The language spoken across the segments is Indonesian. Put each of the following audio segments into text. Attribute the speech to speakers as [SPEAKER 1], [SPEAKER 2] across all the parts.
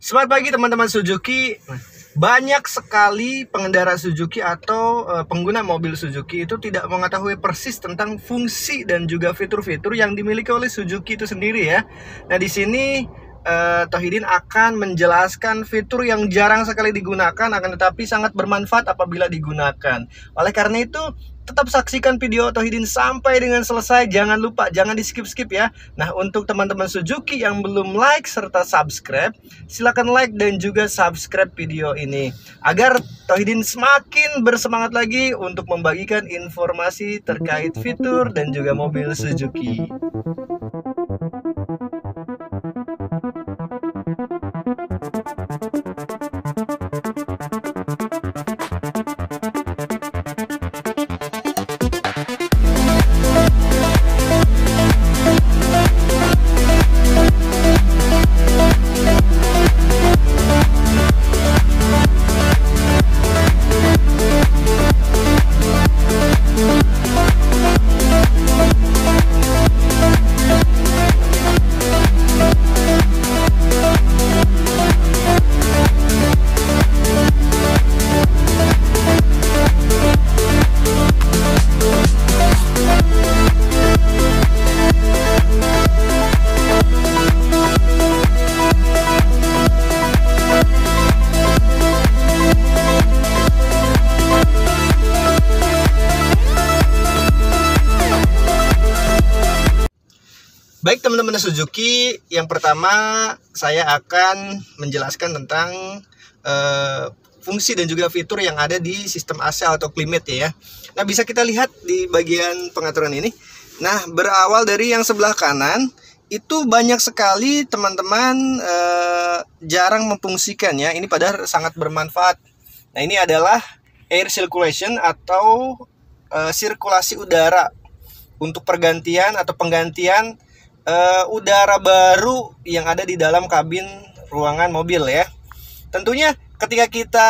[SPEAKER 1] Selamat pagi teman-teman Suzuki. Banyak sekali pengendara Suzuki atau pengguna mobil Suzuki itu tidak mengetahui persis tentang fungsi dan juga fitur-fitur yang dimiliki oleh Suzuki itu sendiri ya. Nah, di sini Tohidin akan menjelaskan fitur yang jarang sekali digunakan akan tetapi sangat bermanfaat apabila digunakan. Oleh karena itu, tetap saksikan video Tohidin sampai dengan selesai. Jangan lupa, jangan di skip-skip ya. Nah, untuk teman-teman Suzuki yang belum like serta subscribe, silakan like dan juga subscribe video ini agar Tohidin semakin bersemangat lagi untuk membagikan informasi terkait fitur dan juga mobil Suzuki. Baik teman-teman Suzuki, yang pertama saya akan menjelaskan tentang fungsi dan juga fitur yang ada di sistem AC atau climate ya. Nah, bisa kita lihat di bagian pengaturan ini. Nah, berawal dari yang sebelah kanan, itu banyak sekali teman-teman jarang memfungsikan ya. Ini padahal sangat bermanfaat. Nah, ini adalah air circulation atau sirkulasi udara untuk pergantian atau penggantian udara baru yang ada di dalam kabin ruangan mobil ya. Tentunya ketika kita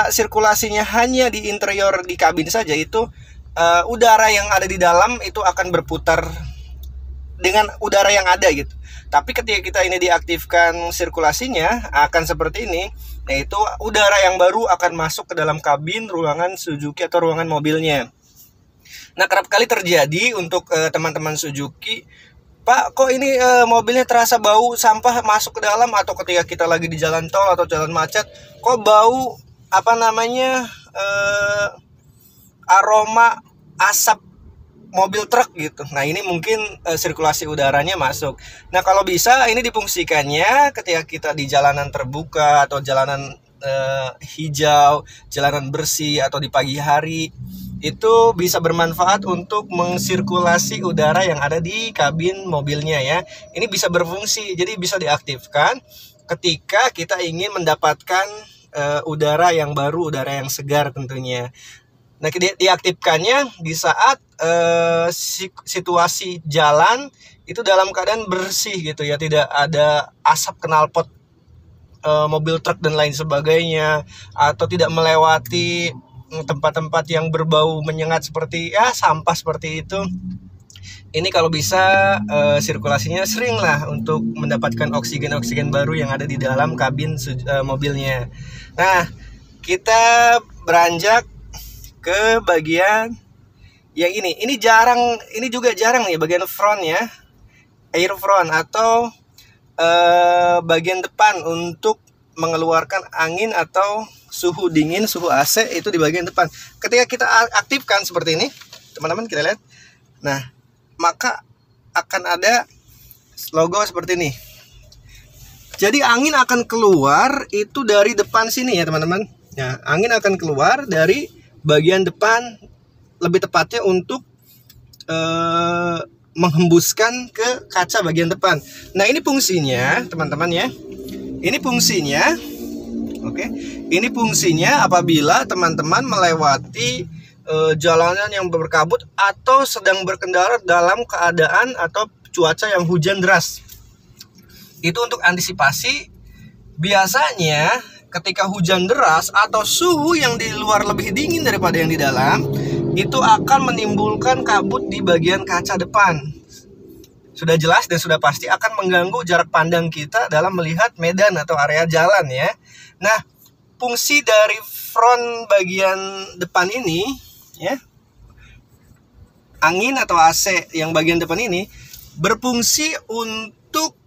[SPEAKER 1] sirkulasinya hanya di interior di kabin saja, itu udara yang ada di dalam itu akan berputar dengan udara yang ada gitu. Tapi ketika kita ini diaktifkan sirkulasinya akan seperti ini, yaitu udara yang baru akan masuk ke dalam kabin ruangan Suzuki atau ruangan mobilnya. Nah, kerap kali terjadi untuk teman-teman Suzuki, Pak, kok ini mobilnya terasa bau sampah masuk ke dalam, atau ketika kita lagi di jalan tol atau jalan macet, kok bau aroma asap mobil truk gitu. Nah, ini mungkin sirkulasi udaranya masuk. Nah, kalau bisa ini difungsikannya ketika kita di jalanan terbuka atau jalanan hijau, jalanan bersih atau di pagi hari. Itu bisa bermanfaat untuk mensirkulasi udara yang ada di kabin mobilnya ya. Ini bisa berfungsi, jadi bisa diaktifkan ketika kita ingin mendapatkan udara yang baru, udara yang segar tentunya. Nah, diaktifkannya di saat situasi jalan itu dalam keadaan bersih gitu ya, tidak ada asap knalpot mobil truk dan lain sebagainya, atau tidak melewati tempat-tempat yang berbau menyengat seperti sampah seperti itu. Ini kalau bisa sirkulasinya sering lah untuk mendapatkan oksigen baru yang ada di dalam kabin mobilnya. Nah, kita beranjak ke bagian yang ini. Ini juga jarang nih bagian front ya, air front atau bagian depan untuk mengeluarkan angin atau suhu dingin, suhu AC itu di bagian depan. Ketika kita aktifkan seperti ini, teman-teman kita lihat. Nah, maka akan ada logo seperti ini. Jadi angin akan keluar itu dari depan sini ya teman-teman. Nah, angin akan keluar dari bagian depan, lebih tepatnya untuk menghembuskan ke kaca bagian depan. Nah, ini fungsinya teman-teman ya. Ini fungsinya, oke. Ini fungsinya apabila teman-teman melewati jalanan yang berkabut atau sedang berkendara dalam keadaan atau cuaca yang hujan deras. Itu untuk antisipasi. Biasanya ketika hujan deras atau suhu yang di luar lebih dingin daripada yang di dalam, itu akan menimbulkan kabut di bagian kaca depan. sudah jelas dan sudah pasti akan mengganggu jarak pandang kita dalam melihat medan atau area jalan ya. Nah, fungsi dari front bagian depan ini ya, angin atau AC yang bagian depan ini berfungsi untuk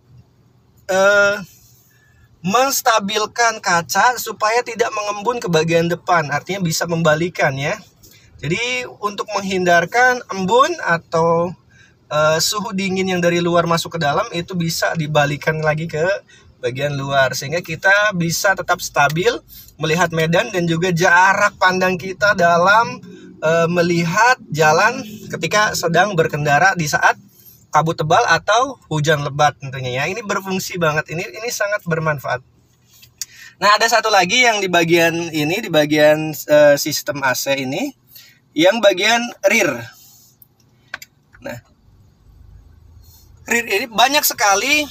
[SPEAKER 1] menstabilkan kaca supaya tidak mengembun ke bagian depan, artinya bisa membalikan ya. Jadi untuk menghindarkan embun atau suhu dingin yang dari luar masuk ke dalam itu bisa dibalikan lagi ke bagian luar, sehingga kita bisa tetap stabil melihat medan dan juga jarak pandang kita dalam melihat jalan ketika sedang berkendara di saat kabut tebal atau hujan lebat tentunya ya. Ini berfungsi banget, ini sangat bermanfaat. Nah, ada satu lagi yang di bagian ini, di bagian sistem AC ini, yang bagian rear. Nah, rear ini banyak sekali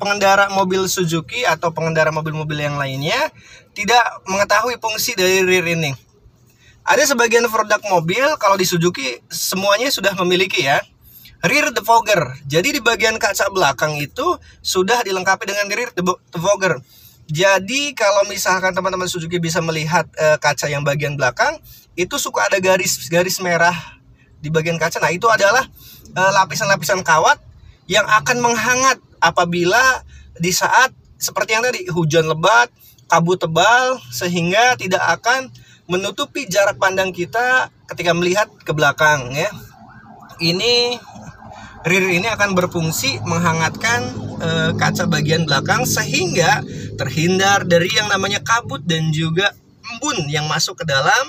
[SPEAKER 1] pengendara mobil Suzuki atau pengendara mobil-mobil yang lainnya tidak mengetahui fungsi dari rear ini. Ada sebagian produk mobil, kalau di Suzuki semuanya sudah memiliki ya, rear defogger. Jadi di bagian kaca belakang itu sudah dilengkapi dengan rear defogger. Jadi kalau misalkan teman-teman Suzuki bisa melihat kaca yang bagian belakang, itu suka ada garis merah di bagian kaca. Nah, itu adalah lapisan-lapisan kawat yang akan menghangat apabila di saat seperti yang tadi, hujan lebat, kabut tebal, sehingga tidak akan menutupi jarak pandang kita ketika melihat ke belakang ya. Ini rear ini akan berfungsi menghangatkan kaca bagian belakang sehingga terhindar dari yang namanya kabut dan juga embun yang masuk ke dalam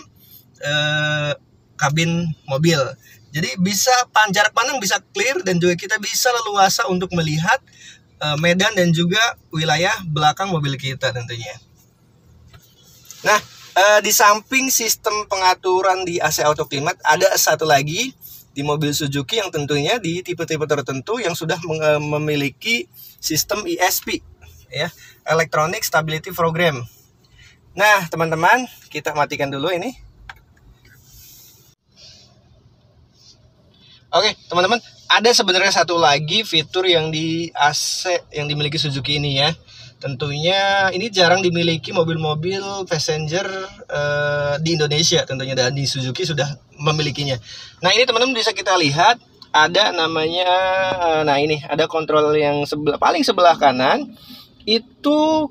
[SPEAKER 1] kabin mobil. Jadi bisa jarak pandang bisa clear dan juga kita bisa leluasa untuk melihat medan dan juga wilayah belakang mobil kita tentunya. Nah, di samping sistem pengaturan di AC Auto Climate, ada satu lagi di mobil Suzuki yang tentunya di tipe-tipe tertentu yang sudah memiliki sistem ESP ya, Electronic Stability Program. Nah, teman-teman, kita matikan dulu ini. Oke, teman-teman, ada sebenarnya satu lagi fitur yang di AC yang dimiliki Suzuki ini ya. Tentunya ini jarang dimiliki mobil-mobil passenger di Indonesia tentunya, dan di Suzuki sudah memilikinya. Nah, ini teman-teman bisa kita lihat ada namanya, nah ini ada kontrol yang paling sebelah kanan itu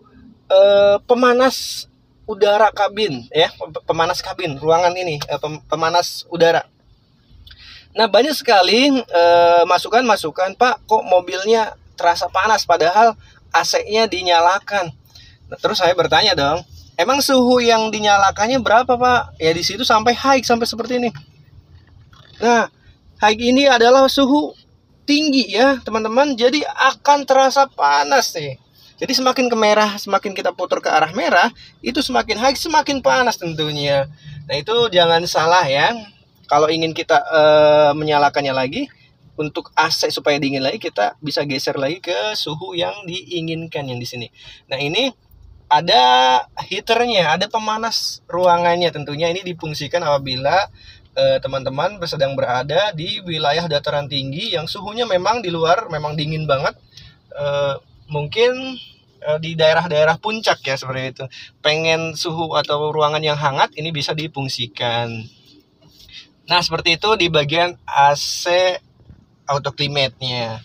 [SPEAKER 1] pemanas udara kabin ya, pemanas kabin ruangan ini, pemanas udara. Nah, banyak sekali masukan-masukan, Pak, kok mobilnya terasa panas padahal AC-nya dinyalakan. Nah, terus saya bertanya dong, emang suhu yang dinyalakannya berapa, Pak? Ya di situ sampai high, sampai seperti ini. Nah, high ini adalah suhu tinggi ya, teman-teman. Jadi akan terasa panas nih. Jadi semakin ke merah, semakin kita putar ke arah merah, itu semakin high, semakin panas tentunya. Nah, itu jangan salah ya. Kalau ingin kita menyalakannya lagi, untuk AC supaya dingin lagi, kita bisa geser lagi ke suhu yang diinginkan yang di sini. Nah, ini ada heaternya, ada pemanas ruangannya tentunya. Ini difungsikan apabila teman-teman sedang berada di wilayah dataran tinggi yang suhunya memang di luar memang dingin banget. Mungkin di daerah-daerah puncak ya, seperti itu. Pengen suhu atau ruangan yang hangat, ini bisa difungsikan. Nah, seperti itu di bagian AC Auto Climate-nya.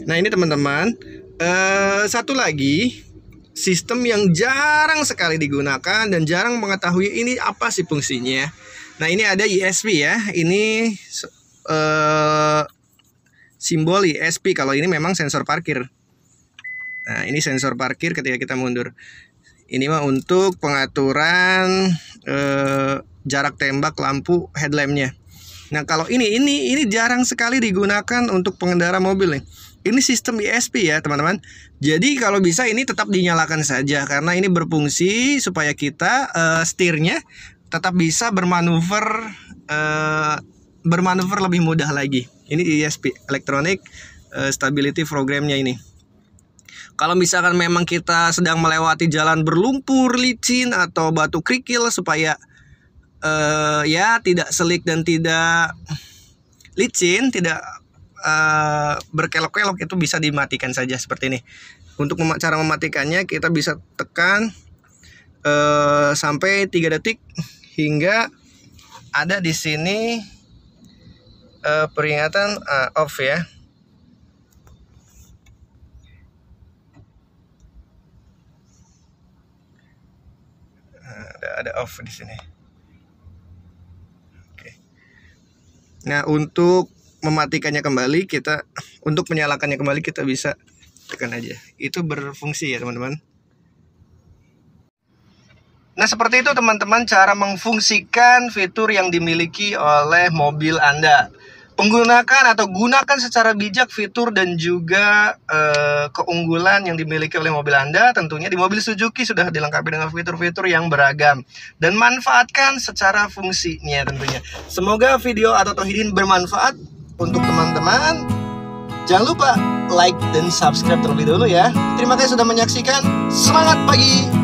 [SPEAKER 1] Nah, ini teman-teman, satu lagi sistem yang jarang sekali digunakan dan jarang mengetahui ini apa sih fungsinya. Nah, ini ada ESP ya. Ini simbol ESP. Kalau ini memang sensor parkir. Nah, ini sensor parkir ketika kita mundur. Ini mah untuk pengaturan jarak tembak lampu headlampnya. Nah, kalau ini jarang sekali digunakan untuk pengendara mobil nih. Ini sistem ESP ya, teman-teman. Jadi kalau bisa ini tetap dinyalakan saja karena ini berfungsi supaya kita setirnya tetap bisa bermanuver lebih mudah lagi. Ini ESP, Electronic Stability Programnya ini. Kalau misalkan memang kita sedang melewati jalan berlumpur, licin atau batu kerikil supaya ya tidak selik dan tidak licin, tidak berkelok-kelok, itu bisa dimatikan saja seperti ini. Untuk cara mematikannya kita bisa tekan sampai 3 detik hingga ada di sini peringatan off ya. Ada off di sini. Oke. Nah, untuk mematikannya kembali untuk menyalakannya kembali kita bisa tekan aja. Itu berfungsi ya teman-teman. Nah, seperti itu teman-teman cara memfungsikan fitur yang dimiliki oleh mobil Anda. Gunakan secara bijak fitur dan juga keunggulan yang dimiliki oleh mobil Anda. Tentunya di mobil Suzuki sudah dilengkapi dengan fitur-fitur yang beragam. Dan manfaatkan secara fungsinya tentunya. Semoga video atau Tauhidin bermanfaat untuk teman-teman. Jangan lupa like dan subscribe terlebih dahulu ya. Terima kasih sudah menyaksikan. Semangat pagi!